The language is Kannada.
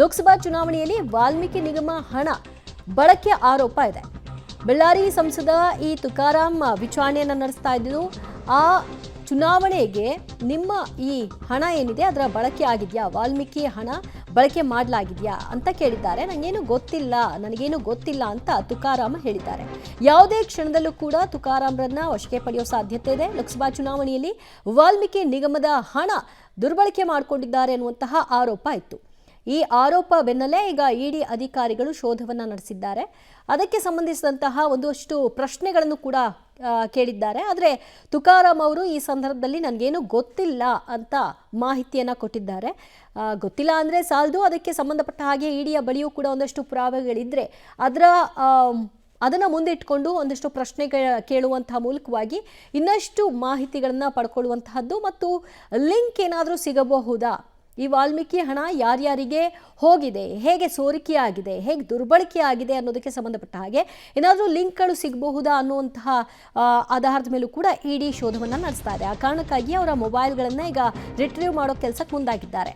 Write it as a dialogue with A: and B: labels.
A: ಲೋಕಸಭಾ ಚುನಾವಣೆಯಲ್ಲಿ ವಾಲ್ಮೀಕಿ ನಿಗಮ ಹಣ ಬಳಕೆ ಆರೋಪ ಇದೆ. ಬಳ್ಳಾರಿ ಸಂಸದ ತುಕಾರಾಂ ವಿಚಾರಣೆಯನ್ನು ನಡೆಸ್ತಾ ಇದ್ದು, ಆ ಚುನಾವಣೆಗೆ ನಿಮ್ಮ ಈ ಹಣ ಏನಿದೆ ಅದರ ಬಳಕೆ ಆಗಿದೆಯಾ, ವಾಲ್ಮೀಕಿ ಹಣ ಬಳಕೆ ಮಾಡಲಾಗಿದೆಯಾ ಅಂತ ಕೇಳಿದ್ದಾರೆ. ನನಗೇನು ಗೊತ್ತಿಲ್ಲ ಅಂತ ತುಕಾರಾಂ ಹೇಳಿದ್ದಾರೆ. ಯಾವುದೇ ಕ್ಷಣದಲ್ಲೂ ಕೂಡ ತುಕಾರಾಂರನ್ನ ವಶಕ್ಕೆ ಪಡೆಯುವ ಸಾಧ್ಯತೆ ಇದೆ. ಲೋಕಸಭಾ ಚುನಾವಣೆಯಲ್ಲಿ ವಾಲ್ಮೀಕಿ ನಿಗಮದ ಹಣ ದುರ್ಬಳಕೆ ಮಾಡಿಕೊಂಡಿದ್ದಾರೆ ಅನ್ನುವಂತಹ ಆರೋಪ ಇತ್ತು. ಈ ಆರೋಪ ಬೆನ್ನಲ್ಲೇ ಈಗ ಇಡಿ ಅಧಿಕಾರಿಗಳು ಶೋಧವನ್ನು ನಡೆಸಿದ್ದಾರೆ. ಅದಕ್ಕೆ ಸಂಬಂಧಿಸಿದಂತಹ ಒಂದಷ್ಟು ಪ್ರಶ್ನೆಗಳನ್ನು ಕೂಡ ಕೇಳಿದ್ದಾರೆ. ಆದರೆ ತುಕಾರಾಂ ಅವರು ಈ ಸಂದರ್ಭದಲ್ಲಿ ನನಗೇನು ಗೊತ್ತಿಲ್ಲ ಅಂತ ಮಾಹಿತಿಯನ್ನು ಕೊಟ್ಟಿದ್ದಾರೆ. ಗೊತ್ತಿಲ್ಲ ಅಂದರೆ ಸಾಲದು, ಅದಕ್ಕೆ ಸಂಬಂಧಪಟ್ಟ ಹಾಗೆ ಇಡಿಯ ಬಳಿಯೂ ಕೂಡ ಒಂದಷ್ಟು ಪುರಾವೆಗಳಿದ್ದರೆ ಅದನ್ನು ಮುಂದಿಟ್ಕೊಂಡು ಒಂದಷ್ಟು ಪ್ರಶ್ನೆ ಕೇಳುವಂತಹ ಮೂಲಕವಾಗಿ ಇನ್ನಷ್ಟು ಮಾಹಿತಿಗಳನ್ನು ಪಡ್ಕೊಳ್ಳುವಂತಹದ್ದು ಮತ್ತು ಲಿಂಕ್ ಏನಾದರೂ ಸಿಗಬಹುದಾ, ಈ ವಾಲ್ಮೀಕಿ ಹಣ ಯಾರ್ಯಾರಿಗೆ ಹೋಗಿದೆ, ಹೇಗೆ ಸೋರಿಕೆಯಾಗಿದೆ, ಹೇಗೆ ದುರ್ಬಳಕೆ ಆಗಿದೆ ಅನ್ನೋದಕ್ಕೆ ಸಂಬಂಧಪಟ್ಟ ಹಾಗೆ ಏನಾದರೂ ಲಿಂಕ್ಗಳು ಸಿಗಬಹುದಾ ಅನ್ನುವಂತಹ ಆಧಾರದ ಮೇಲೂ ಕೂಡ ಇಡಿ ಶೋಧವನ್ನು ನಡೆಸ್ತಾ ಇದೆ. ಆ ಕಾರಣಕ್ಕಾಗಿ ಅವರ ಮೊಬೈಲ್ಗಳನ್ನು ಈಗ ರಿಟ್ರೀವ್ ಮಾಡೋ ಕೆಲಸಕ್ಕೆ ಮುಂದಾಗಿದ್ದಾರೆ.